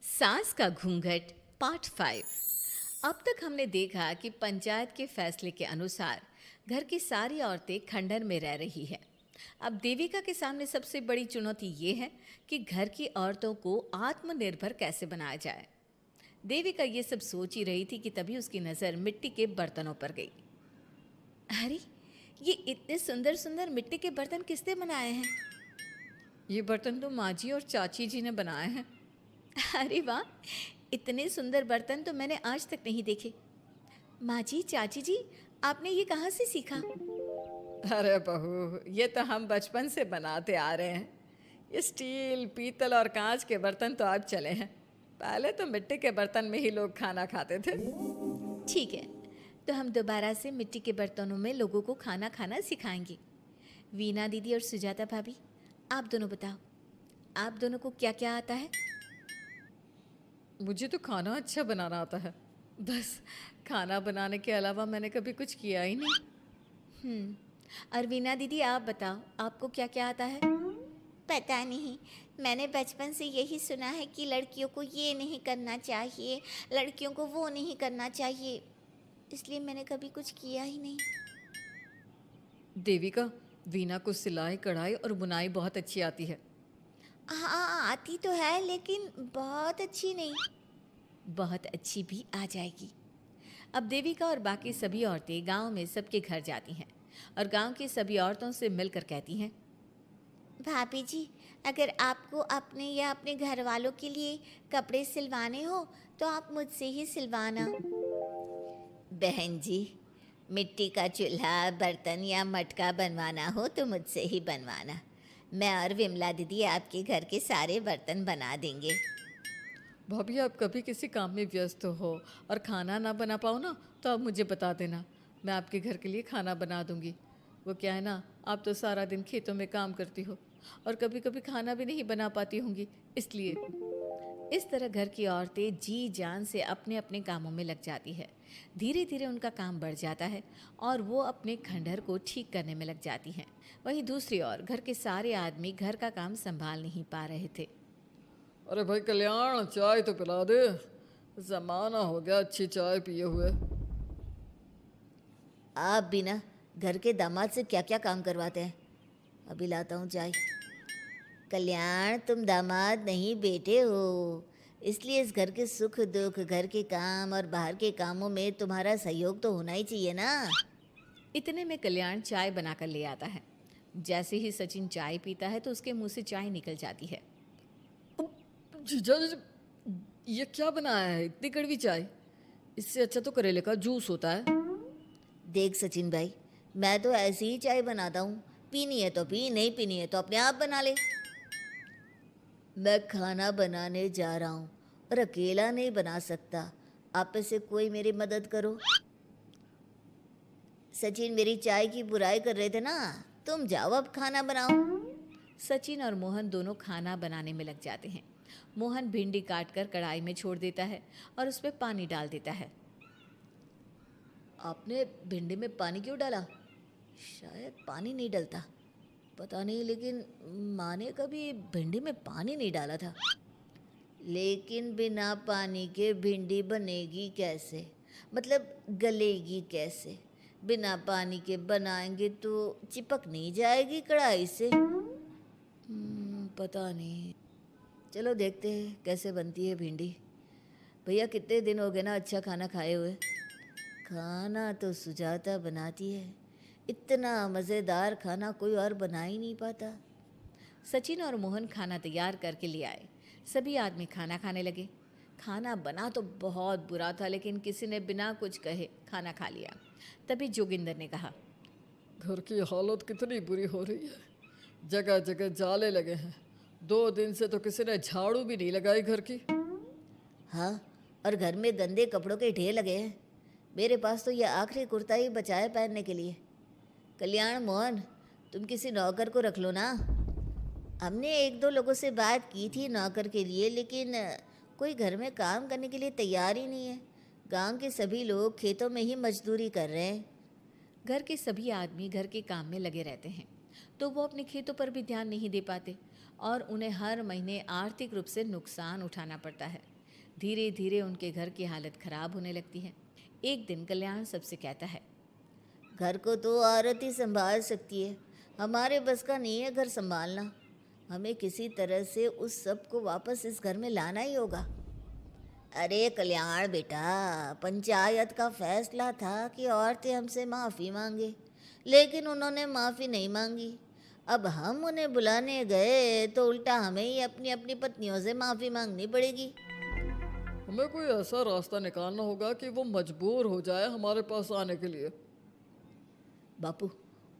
सास का घूंघट पार्ट 5। अब तक हमने देखा कि पंचायत के फैसले के अनुसार घर की सारी औरतें खंडहर में रह रही हैं। अब देविका के सामने सबसे बड़ी चुनौती ये है कि घर की औरतों को आत्मनिर्भर कैसे बनाया जाए। देविका ये सब सोच ही रही थी कि तभी उसकी नज़र मिट्टी के बर्तनों पर गई। अरे, ये इतने सुंदर सुंदर मिट्टी के बर्तन किसने बनाए हैं? ये बर्तन तो माँ जी और चाची जी ने बनाए हैं। अरे वाह, इतने सुंदर बर्तन तो मैंने आज तक नहीं देखे। माँ जी, चाची जी, आपने ये कहाँ से सीखा? अरे बहू, ये तो हम बचपन से बनाते आ रहे हैं। ये स्टील, पीतल और कांच के बर्तन तो अब चले हैं। पहले तो मिट्टी के बर्तन में ही लोग खाना खाते थे। ठीक है, तो हम दोबारा से मिट्टी के बर्तनों में लोगों को खाना खाना सिखाएंगे। वीना दीदी और सुजाता भाभी, आप दोनों बताओ, आप दोनों को क्या क्या आता है? मुझे तो खाना अच्छा बनाना आता है। बस खाना बनाने के अलावा मैंने कभी कुछ किया ही नहीं। और वीना दीदी, आप बताओ, आपको क्या क्या आता है? पता नहीं, मैंने बचपन से यही सुना है कि लड़कियों को ये नहीं करना चाहिए, लड़कियों को वो नहीं करना चाहिए, इसलिए मैंने कभी कुछ किया ही नहीं। देविका, वीना को सिलाई, कढ़ाई और बुनाई बहुत अच्छी आती है। हाँ, आती तो है लेकिन बहुत अच्छी नहीं। बहुत अच्छी भी आ जाएगी। अब देविका और बाकी सभी औरतें गांव में सबके घर जाती हैं और गांव की सभी औरतों से मिलकर कहती हैं, भाभी जी, अगर आपको अपने या अपने घर वालों के लिए कपड़े सिलवाने हो तो आप मुझसे ही सिलवाना। बहन जी, मिट्टी का चूल्हा, बर्तन या मटका बनवाना हो तो मुझसे ही बनवाना। मैं और विमला दीदी आपके घर के सारे बर्तन बना देंगे। भाभी, आप कभी किसी काम में व्यस्त हो और खाना ना बना पाओ ना, तो आप मुझे बता देना, मैं आपके घर के लिए खाना बना दूंगी। वो क्या है ना, आप तो सारा दिन खेतों में काम करती हो और कभी कभी खाना भी नहीं बना पाती होंगी, इसलिए। इस तरह घर की औरतें जी जान से अपने अपने कामों में लग जाती है। धीरे धीरे उनका काम बढ़ जाता है और वो अपने खंडहर को ठीक करने में लग जाती हैं। वहीं दूसरी ओर घर के सारे आदमी घर का काम संभाल नहीं पा रहे थे। अरे भाई कल्याण, चाय तो पिला दे। जमाना हो गया अच्छी चाय पिए हुए। आप भी ना घर के दामाद से क्या क्या काम करवाते हैं। अभी लाता हूँ चाय। कल्याण, तुम दामाद नहीं बेटे हो, इसलिए इस घर के सुख दुख, घर के काम और बाहर के कामों में तुम्हारा सहयोग तो होना ही चाहिए ना। इतने में कल्याण चाय बनाकर ले आता है। जैसे ही सचिन चाय पीता है तो उसके मुंह से चाय निकल जाती है। जीजा जी, ये क्या बनाया है, इतनी कड़वी चाय? इससे अच्छा तो करेले का जूस होता है। देख सचिन भाई, मैं तो ऐसी ही चाय बनाता हूँ, पीनी है तो पी, नहीं पीनी है तो अपने आप बना ले। मैं खाना बनाने जा रहा हूँ और अकेला नहीं बना सकता, आप में से कोई मेरी मदद करो। सचिन मेरी चाय की बुराई कर रहे थे ना, तुम जाओ अब खाना बनाओ। सचिन और मोहन दोनों खाना बनाने में लग जाते हैं। मोहन भिंडी काटकर कढ़ाई में छोड़ देता है और उसमें पानी डाल देता है। आपने भिंडी में पानी क्यों डाला? शायद पानी नहीं डलता, पता नहीं, लेकिन माँ ने कभी भिंडी में पानी नहीं डाला था। लेकिन बिना पानी के भिंडी बनेगी कैसे, मतलब गलेगी कैसे? बिना पानी के बनाएंगे तो चिपक नहीं जाएगी कढ़ाई से? पता नहीं, चलो देखते हैं कैसे बनती है भिंडी। भैया, कितने दिन हो गए ना अच्छा खाना खाए हुए। खाना तो सुजाता बनाती है, इतना मज़ेदार खाना कोई और बना ही नहीं पाता। सचिन और मोहन खाना तैयार करके ले आए। सभी आदमी खाना खाने लगे। खाना बना तो बहुत बुरा था, लेकिन किसी ने बिना कुछ कहे खाना खा लिया। तभी जोगिंदर ने कहा, घर की हालत कितनी बुरी हो रही है, जगह जगह जाले लगे हैं। 2 दिन से तो किसी ने झाड़ू भी नहीं लगाई घर की। हाँ, और घर में गंदे कपड़ों के ढेर लगे हैं। मेरे पास तो ये आखिरी कुर्ता ही बचा है पहनने के लिए। कल्याण, मोहन, तुम किसी नौकर को रख लो ना। हमने एक दो लोगों से बात की थी नौकर के लिए, लेकिन कोई घर में काम करने के लिए तैयार ही नहीं है। गांव के सभी लोग खेतों में ही मजदूरी कर रहे हैं। घर के सभी आदमी घर के काम में लगे रहते हैं, तो वो अपने खेतों पर भी ध्यान नहीं दे पाते और उन्हें हर महीने आर्थिक रूप से नुकसान उठाना पड़ता है। धीरे धीरे उनके घर की हालत खराब होने लगती है। एक दिन कल्याण सबसे कहता है, घर को तो औरत ही संभाल सकती है, हमारे बस का नहीं है घर संभालना। हमें किसी तरह से उस सब को वापस इस घर में लाना ही होगा। अरे कल्याण बेटा, पंचायत का फैसला था कि औरतें हमसे माफ़ी मांगे, लेकिन उन्होंने माफ़ी नहीं मांगी। अब हम उन्हें बुलाने गए तो उल्टा हमें ही अपनी अपनी पत्नियों से माफ़ी मांगनी पड़ेगी। हमें कोई ऐसा रास्ता निकालना होगा कि वो मजबूर हो जाए हमारे पास आने के लिए। बापू,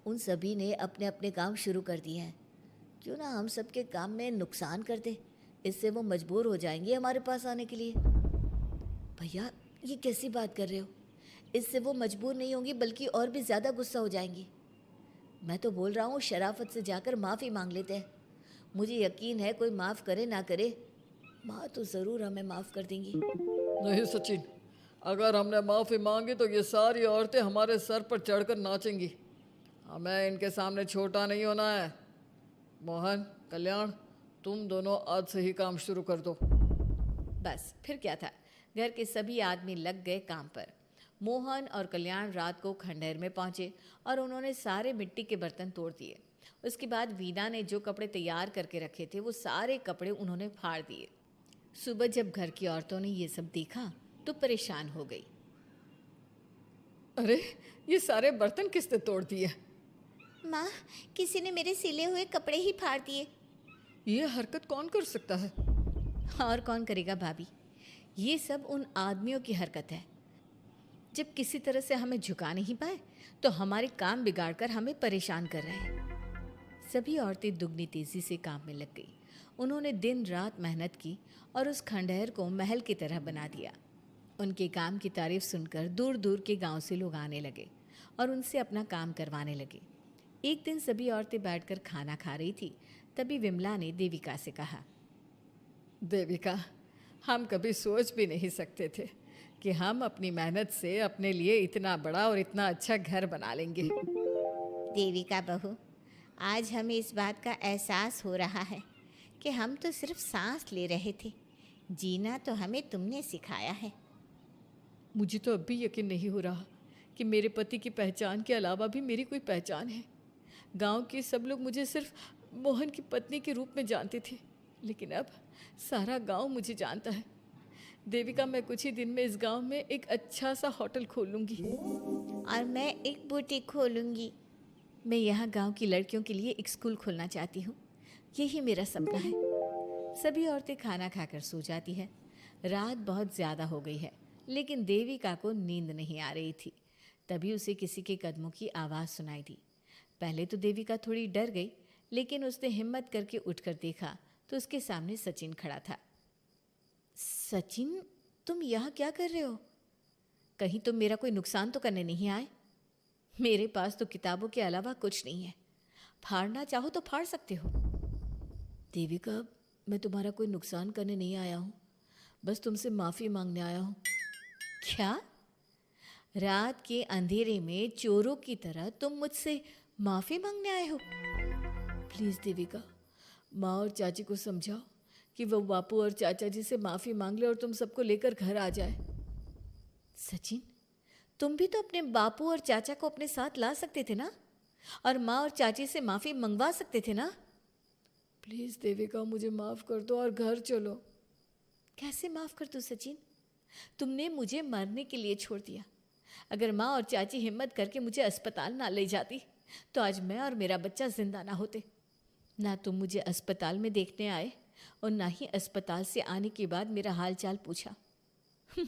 उन सभी ने अपने अपने काम शुरू कर दिए हैं, क्यों ना हम सबके काम में नुकसान कर दे, इससे वो मजबूर हो जाएंगे हमारे पास आने के लिए। भैया, ये कैसी बात कर रहे हो? इससे वो मजबूर नहीं होंगी बल्कि और भी ज़्यादा गुस्सा हो जाएंगी। मैं तो बोल रहा हूँ शराफत से जाकर माफ़ी मांग लेते हैं। मुझे यकीन है कोई माफ़ करे ना करे, माँ तो ज़रूर हमें माफ़ कर देंगी। नहीं सचिन, अगर हमने माफ़ी मांगी तो ये सारी औरतें हमारे सर पर चढ़कर नाचेंगी। हमें इनके सामने छोटा नहीं होना है। मोहन, कल्याण, तुम दोनों आज से ही काम शुरू कर दो। बस फिर क्या था, घर के सभी आदमी लग गए काम पर। मोहन और कल्याण रात को खंडहर में पहुंचे और उन्होंने सारे मिट्टी के बर्तन तोड़ दिए। उसके बाद वीना ने जो कपड़े तैयार करके रखे थे वो सारे कपड़े उन्होंने फाड़ दिए। सुबह जब घर की औरतों ने ये सब देखा तो परेशान हो गई। अरे, ये सारे बर्तन किसने तोड़ दिए? माँ, किसी ने मेरे सिले हुए कपड़े ही फाड़ दिए। ये हरकत कौन कर सकता है? और कौन करेगा भाभी, ये सब उन आदमियों की हरकत है। जब किसी तरह से हमें झुका नहीं पाए तो हमारे काम बिगाड़कर हमें परेशान कर रहे हैं। सभी औरतें दुगनी तेजी से काम में लग गई। उन्होंने दिन रात मेहनत की और उस खंडहर को महल की तरह बना दिया। उनके काम की तारीफ सुनकर दूर दूर के गांव से लोग आने लगे और उनसे अपना काम करवाने लगे। एक दिन सभी औरतें बैठकर खाना खा रही थी, तभी विमला ने देविका से कहा, देविका, हम कभी सोच भी नहीं सकते थे कि हम अपनी मेहनत से अपने लिए इतना बड़ा और इतना अच्छा घर बना लेंगे। देविका बहू, आज हमें इस बात का एहसास हो रहा है कि हम तो सिर्फ सांस ले रहे थे, जीना तो हमें तुमने सिखाया है। मुझे तो अब भी यकीन नहीं हो रहा कि मेरे पति की पहचान के अलावा भी मेरी कोई पहचान है। गांव के सब लोग मुझे सिर्फ मोहन की पत्नी के रूप में जानते थे, लेकिन अब सारा गांव मुझे जानता है। देविका, मैं कुछ ही दिन में इस गांव में एक अच्छा सा होटल खोल लूँगी। और मैं एक बुटीक खोलूँगी। मैं यहाँ गांव की लड़कियों के लिए एक स्कूल खोलना चाहती हूँ, यही मेरा सपना है। सभी औरतें खाना खाकर सो जाती है। रात बहुत ज़्यादा हो गई है, लेकिन देविका को नींद नहीं आ रही थी। तभी उसे किसी के कदमों की आवाज़ सुनाई दी। पहले तो देविका थोड़ी डर गई, लेकिन उसने हिम्मत करके उठकर देखा तो उसके सामने सचिन खड़ा था। सचिन, तुम यहाँ क्या कर रहे हो? कहीं तुम मेरा कोई नुकसान तो करने नहीं आए? मेरे पास तो किताबों के अलावा कुछ नहीं है, फाड़ना चाहो तो फाड़ सकते हो। देविका, मैं तुम्हारा कोई नुकसान करने नहीं आया हूँ, बस तुमसे माफ़ी मांगने आया हूँ। क्या? रात के अंधेरे में चोरों की तरह तुम मुझसे माफ़ी मांगने आए हो? प्लीज़ देविका, माँ और चाची को समझाओ कि वो बापू और चाचा जी से माफ़ी मांग ले और तुम सबको लेकर घर आ जाए। सचिन, तुम भी तो अपने बापू और चाचा को अपने साथ ला सकते थे ना, और माँ और चाची से माफ़ी मंगवा सकते थे ना। प्लीज़ देविका, मुझे माफ़ कर दो और घर चलो। कैसे माफ़ कर दूँ सचिन? तुमने मुझे मरने के लिए छोड़ दिया। अगर माँ और चाची हिम्मत करके मुझे अस्पताल ना ले जाती तो आज मैं और मेरा बच्चा जिंदा ना होते। ना तुम मुझे अस्पताल में देखने आए और ना ही अस्पताल से आने के बाद मेरा हाल चाल पूछा।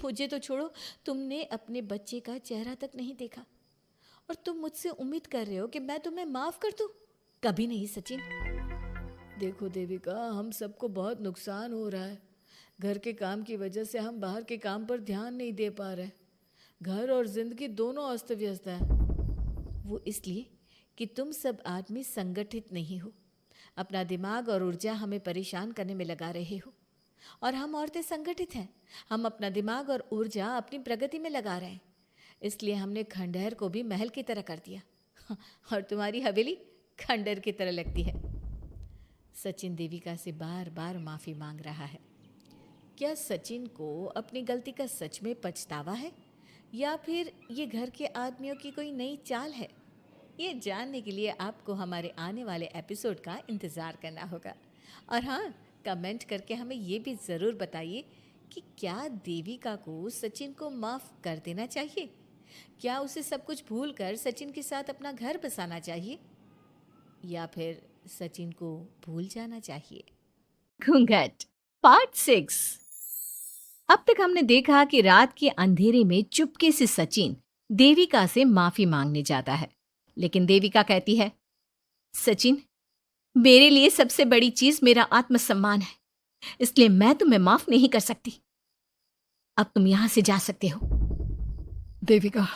मुझे तो छोड़ो, तुमने अपने बच्चे का चेहरा तक नहीं देखा और तुम मुझसे उम्मीद कर रहे हो कि मैं तुम्हें माफ़ कर दूँ? कभी नहीं सचिन। देखो देविका, हम सबको बहुत नुकसान हो रहा है। घर के काम की वजह से हम बाहर के काम पर ध्यान नहीं दे पा रहे। घर और जिंदगी दोनों अस्त व्यस्त है। वो इसलिए कि तुम सब आदमी संगठित नहीं हो, अपना दिमाग और ऊर्जा हमें परेशान करने में लगा रहे हो। और हम औरतें संगठित हैं, हम अपना दिमाग और ऊर्जा अपनी प्रगति में लगा रहे हैं। इसलिए हमने खंडहर को भी महल की तरह कर दिया और तुम्हारी हवेली खंडहर की तरह लगती है। सचिन देविका से बार बार माफ़ी मांग रहा है। क्या सचिन को अपनी गलती का सच में पछतावा है या फिर ये घर के आदमियों की कोई नई चाल है? ये जानने के लिए आपको हमारे आने वाले एपिसोड का इंतज़ार करना होगा। और हाँ, कमेंट करके हमें ये भी ज़रूर बताइए कि क्या देविका को सचिन को माफ़ कर देना चाहिए? क्या उसे सब कुछ भूलकर सचिन के साथ अपना घर बसाना चाहिए या फिर सचिन को भूल जाना चाहिए? घूंघट पार्ट 6। अब तक हमने देखा कि रात के अंधेरे में चुपके से सचिन देविका से माफी मांगने जाता है, लेकिन देविका कहती है, सचिन, मेरे लिए सबसे बड़ी चीज मेरा आत्मसम्मान है, इसलिए मैं तुम्हें माफ नहीं कर सकती। अब तुम यहां से जा सकते हो। देविका,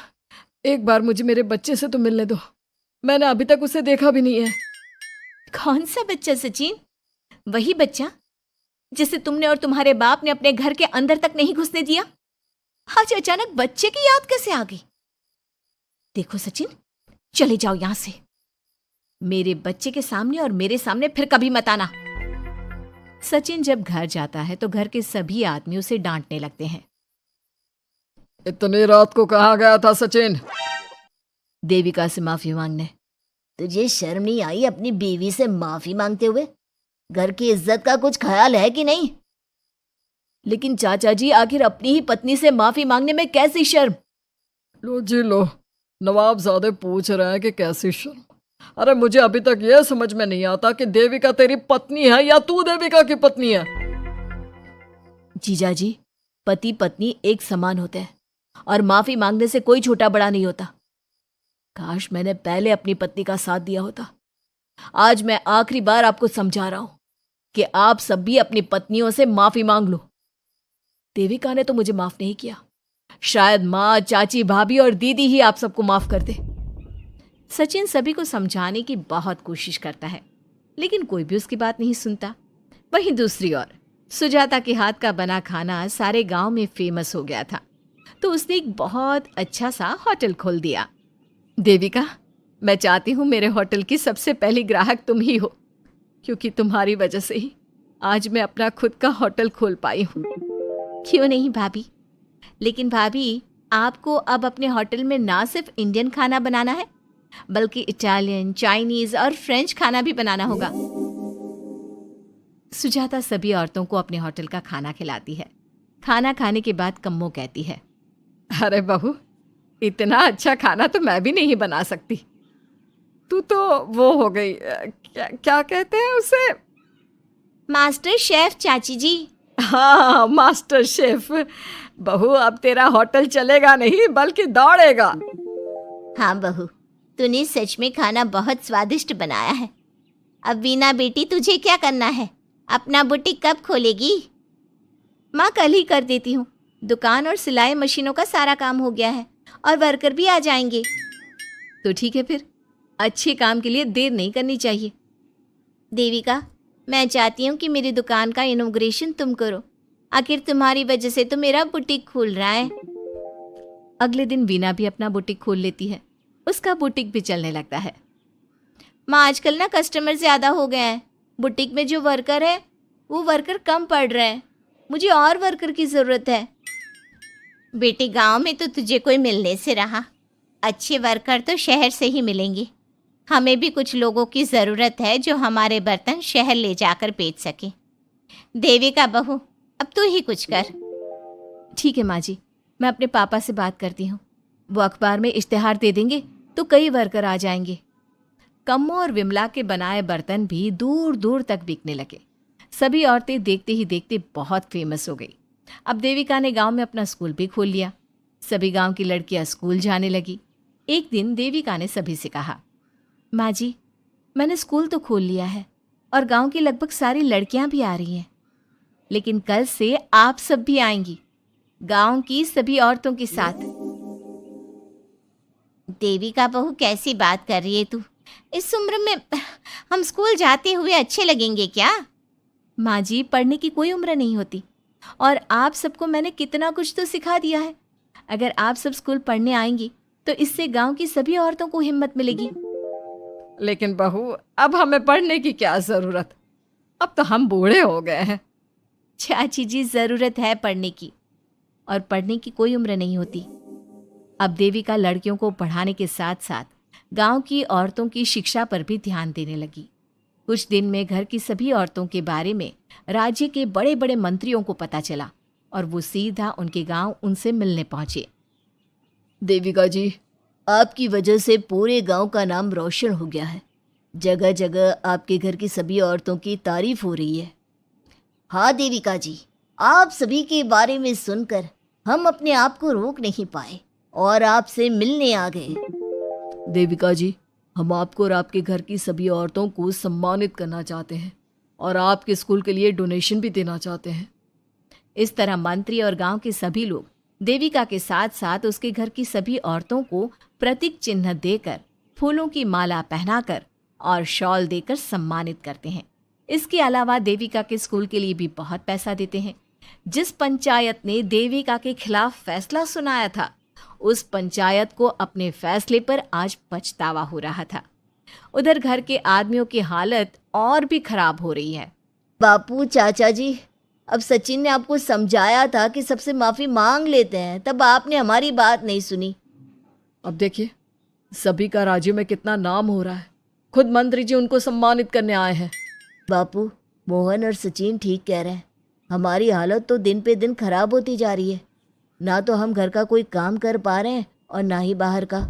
एक बार मुझे मेरे बच्चे से तो मिलने दो। मैंने अभी तक उसे देखा भी नहीं है। कौन सा बच्चा सचिन? वही बच्चा जिसे तुमने और तुम्हारे बाप ने अपने घर के अंदर तक नहीं घुसने दिया। आज अचानक बच्चे की याद कैसे आ गई? देखो सचिन, चले जाओ यहां से। मेरे बच्चे के सामने और मेरे सामने फिर कभी मत आना। सचिन जब घर जाता है तो घर के सभी आदमी उसे डांटने लगते हैं। इतनी रात को कहाँ गया था सचिन? देविका से माफी मांगने। तुझे शर्म नहीं आई अपनी बीवी से माफी मांगते हुए? घर की इज्जत का कुछ ख्याल है कि नहीं? लेकिन चाचा जी, आखिर अपनी ही पत्नी से माफी मांगने में कैसी शर्म? लो जी लो, नवाबजादे पूछ रहे हैं कि कैसी शर्म। अरे मुझे अभी तक यह समझ में नहीं आता कि देविका तेरी पत्नी है या तू देविका की पत्नी है। जीजा जी, पति पत्नी एक समान होते हैं और माफी मांगने से कोई छोटा बड़ा नहीं होता। काश मैंने पहले अपनी पत्नी का साथ दिया होता। आज मैं आखिरी बार आपको समझा रहा हूं कि आप सब भी अपनी पत्नियों से माफी मांग लो। देविका ने तो मुझे माफ नहीं किया, शायद माँ, चाची, भाभी और दीदी ही आप सबको माफ कर दे। सचिन सभी को समझाने की बहुत कोशिश करता है, लेकिन कोई भी उसकी बात नहीं सुनता। वहीं दूसरी ओर सुजाता के हाथ का बना खाना सारे गांव में फेमस हो गया था, तो उसने एक बहुत अच्छा सा होटल खोल दिया। देविका, मैं चाहती हूँ मेरे होटल की सबसे पहली ग्राहक तुम ही हो, क्योंकि तुम्हारी वजह से ही आज मैं अपना खुद का होटल खोल पाई हूँ। क्यों नहीं भाभी? लेकिन भाभी, आपको अब अपने होटल में ना सिर्फ इंडियन खाना बनाना है, बल्कि इटालियन, चाइनीज और फ्रेंच खाना भी बनाना होगा। सुजाता सभी औरतों को अपने होटल का खाना खिलाती है। खाना खाने के बाद कम्मो कहती है, अरे बहू, इतना अच्छा खाना तो मैं भी नहीं बना सकती। तू तो वो हो गई, क्या कहते हैं उसे? मास्टर शेफ चाची जी। हाँ, मास्टर शेफ। बहू, अब तेरा होटल चलेगा नहीं बल्कि दौड़ेगा। हाँ बहू, तूने सच में खाना बहुत स्वादिष्ट बनाया है। अब वीना बेटी, तुझे क्या करना है? अपना बुटीक कब खोलेगी? माँ, कल ही कर देती हूँ। दुकान और सिलाई मशीनों का सारा काम हो गया है और वर्कर भी आ जाएंगे। तो ठीक है, फिर अच्छे काम के लिए देर नहीं करनी चाहिए। देविका, मैं चाहती हूँ कि मेरी दुकान का इनॉग्रेशन तुम करो। आखिर तुम्हारी वजह से तो मेरा बुटीक खुल रहा है। अगले दिन वीना भी अपना बुटीक खोल लेती है। उसका बुटीक भी चलने लगता है। माँ, आजकल ना कस्टमर ज़्यादा हो गए हैं। बुटीक में जो वर्कर है वो वर्कर कम पड़ रहे हैं। मुझे और वर्कर की ज़रूरत है। बेटी, गांव में तो तुझे कोई मिलने से रहा। अच्छे वर्कर तो शहर से ही मिलेंगे। हमें भी कुछ लोगों की ज़रूरत है जो हमारे बर्तन शहर ले जाकर बेच सके। देविका बहू, अब तू ही कुछ कर। ठीक है माँ जी, मैं अपने पापा से बात करती हूँ। वो अखबार में इश्तेहार दे देंगे तो कई वर्कर आ जाएंगे। कम्मो और विमला के बनाए बर्तन भी दूर दूर तक बिकने लगे। सभी औरतें देखते ही देखते बहुत फेमस हो गई। अब देविका ने गांव में अपना स्कूल भी खोल लिया। सभी गांव की लड़कियां स्कूल जाने लगी। एक दिन देविका ने सभी से कहा, माँ जी, मैंने स्कूल तो खोल लिया है और गांव की लगभग सारी लड़कियां भी आ रही हैं, लेकिन कल से आप सब भी आएंगी, गांव की सभी औरतों के साथ। देविका बहू, कैसी बात कर रही है तू? इस उम्र में हम स्कूल जाते हुए अच्छे लगेंगे क्या? माँ जी, पढ़ने की कोई उम्र नहीं होती और आप सबको मैंने कितना कुछ तो सिखा दिया है। अगर आप सब स्कूल पढ़ने आएंगी तो इससे गांव की सभी औरतों को हिम्मत मिलेगी। लेकिन बहू, अब हमें पढ़ने की क्या जरूरत? अब तो हम बूढ़े हो गए हैं। चाची जी, ज़रूरत है पढ़ने की, और पढ़ने की कोई उम्र नहीं होती। अब देविका लड़कियों को पढ़ाने के साथ साथ गांव की औरतों की शिक्षा पर भी ध्यान देने लगी। कुछ दिन में घर की सभी औरतों के बारे में राज्य के बड़े बड़े मंत्रियों को पता चला और वो सीधा उनके गांव उनसे मिलने पहुंचे। देविका जी, आपकी वजह से पूरे गांव का नाम रोशन हो गया है। जगह जगह आपके घर की सभी औरतों की तारीफ हो रही है। हाँ देविका जी, आप सभी के बारे में सुनकर हम अपने आप को रोक नहीं पाए और आपसे मिलने आ गए। देविका जी, हम आपको और आपके घर की सभी औरतों को सम्मानित करना चाहते हैं और आपके स्कूल के लिए डोनेशन भी देना चाहते हैं। इस तरह मंत्री और गांव के सभी लोग देविका के साथ साथ उसके घर की सभी औरतों को प्रतीक चिन्ह देकर, फूलों की माला पहनाकर और शॉल देकर सम्मानित करते हैं। इसके अलावा देविका के स्कूल के लिए भी बहुत पैसा देते हैं। जिस पंचायत ने देविका के खिलाफ फैसला सुनाया था, उस पंचायत को अपने फैसले पर आज पछतावा हो रहा था। उधर घर के आदमियों की हालत और भी खराब हो रही है। बापू, चाचा जी, अब सचिन ने आपको समझाया था कि सबसे माफ़ी मांग लेते हैं, तब आपने हमारी बात नहीं सुनी। अब देखिए, सभी का राज्य में कितना नाम हो रहा है। खुद मंत्री जी उनको सम्मानित करने आए हैं। बापू, मोहन और सचिन ठीक कह रहे हैं। हमारी हालत तो दिन पे दिन खराब होती जा रही है। ना तो हम घर का कोई काम कर पा रहे हैं और ना ही बाहर का।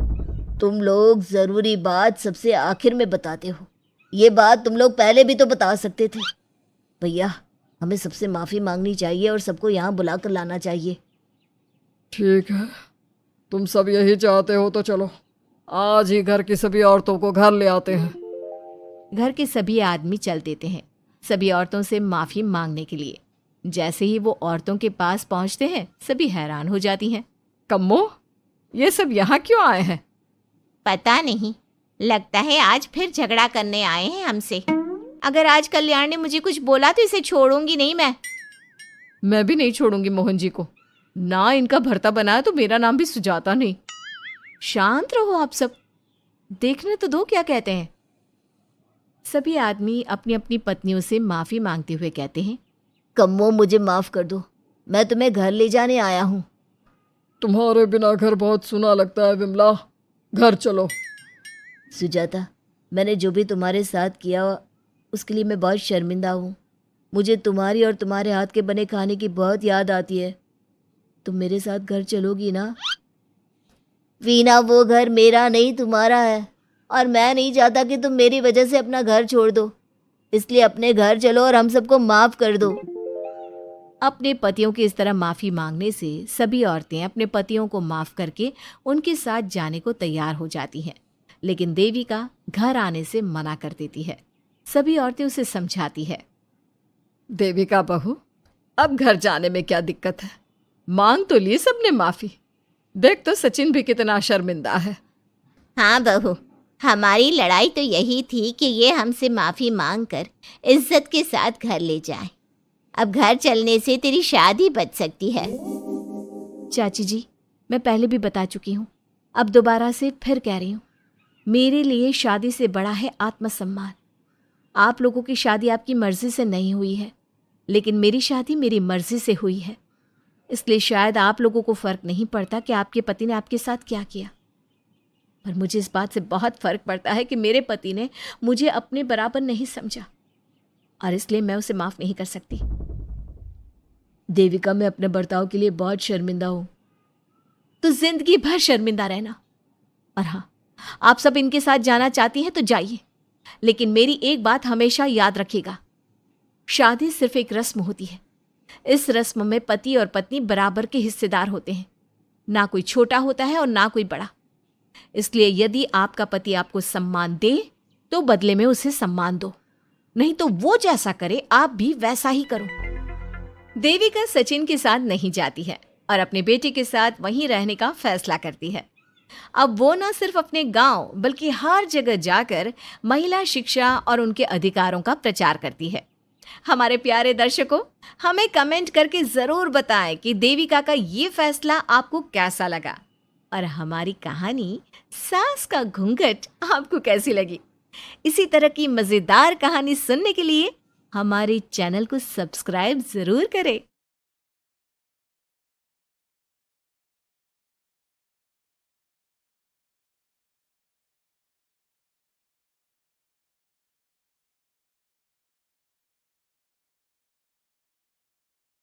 तुम लोग ज़रूरी बात सबसे आखिर में बताते हो। ये बात तुम लोग पहले भी तो बता सकते थे। भैया, हमें सबसे माफ़ी मांगनी चाहिए और सबको यहाँ बुला कर लाना चाहिए। ठीक है, तुम सब यही चाहते हो तो चलो, आज ही घर की सभी औरतों को घर ले आते हैं। घर के सभी आदमी चल देते हैं सभी औरतों से माफ़ी मांगने के लिए। जैसे ही वो औरतों के पास पहुंचते हैं, सभी हैरान हो जाती हैं। कम्मो, ये सब यहाँ क्यों आए हैं? पता नहीं, लगता है आज फिर झगड़ा करने आए हैं हमसे। अगर आज कल्याण ने मुझे कुछ बोला तो इसे छोड़ूंगी नहीं मैं भी नहीं छोड़ूंगी मोहन जी को। ना इनका भरता बनाया तो मेरा नाम भी सुजाता नहीं। शांत रहो आप सब, देखने तो दो क्या कहते हैं। सभी आदमी अपनी अपनी पत्नियों से माफ़ी मांगते हुए कहते हैं, कम्मो, मुझे माफ़ कर दो, मैं तुम्हें घर ले जाने आया हूँ। तुम्हारे बिना घर बहुत सुना लगता है विमला, घर चलो। सुजाता, मैंने जो भी तुम्हारे साथ किया उसके लिए मैं बहुत शर्मिंदा हूँ। मुझे तुम्हारी और तुम्हारे हाथ के बने खाने की बहुत याद आती है। तुम मेरे साथ घर चलोगी ना? वीना, वो घर मेरा नहीं तुम्हारा है और मैं नहीं चाहता कि तुम मेरी वजह से अपना घर छोड़ दो। इसलिए अपने घर चलो और हम सबको माफ़ कर दो। अपने पतियों की इस तरह माफ़ी मांगने से सभी औरतें अपने पतियों को माफ़ करके उनके साथ जाने को तैयार हो जाती हैं। लेकिन देविका घर आने से मना कर देती है। सभी औरतें उसे समझाती है। देविका बहू, अब घर जाने में क्या दिक्कत है? मांग तो ली सबने माफ़ी। देख तो सचिन भी कितना शर्मिंदा है। हाँ बहू, हमारी लड़ाई तो यही थी कि ये हमसे माफ़ी मांगकर इज्जत के साथ घर ले जाए। अब घर चलने से तेरी शादी बच सकती है। चाची जी, मैं पहले भी बता चुकी हूँ, अब दोबारा से फिर कह रही हूँ, मेरे लिए शादी से बड़ा है आत्मसम्मान। आप लोगों की शादी आपकी मर्जी से नहीं हुई है, लेकिन मेरी शादी मेरी मर्जी से हुई है। इसलिए शायद आप लोगों को फ़र्क नहीं पड़ता कि आपके पति ने आपके साथ क्या किया, पर मुझे इस बात से बहुत फ़र्क पड़ता है कि मेरे पति ने मुझे अपने बराबर नहीं समझा और इसलिए मैं उसे माफ़ नहीं कर सकती। देविका, मैं अपने बर्ताव के लिए बहुत शर्मिंदा हूँ। तो जिंदगी भर शर्मिंदा रहना। और हाँ, आप सब इनके साथ जाना चाहती हैं तो जाइए, लेकिन मेरी एक बात हमेशा याद रखिएगा, शादी सिर्फ एक रस्म होती है। इस रस्म में पति और पत्नी बराबर के हिस्सेदार होते हैं, ना कोई छोटा होता है और ना कोई बड़ा। इसलिए यदि आपका पति आपको सम्मान दे तो बदले में उसे सम्मान दो, नहीं तो वो जैसा करे आप भी वैसा ही करो। देविका सचिन के साथ नहीं जाती है और अपने बेटे के साथ वहीं रहने का फैसला करती है। अब वो न सिर्फ अपने गांव बल्कि हर जगह जाकर महिला शिक्षा और उनके अधिकारों का प्रचार करती है। हमारे प्यारे दर्शकों, हमें कमेंट करके ज़रूर बताएं कि देविका का ये फैसला आपको कैसा लगा और हमारी कहानी सास का घूंघट आपको कैसी लगी। इसी तरह की मज़ेदार कहानी सुनने के लिए हमारे चैनल को सब्सक्राइब ज़रूर करें।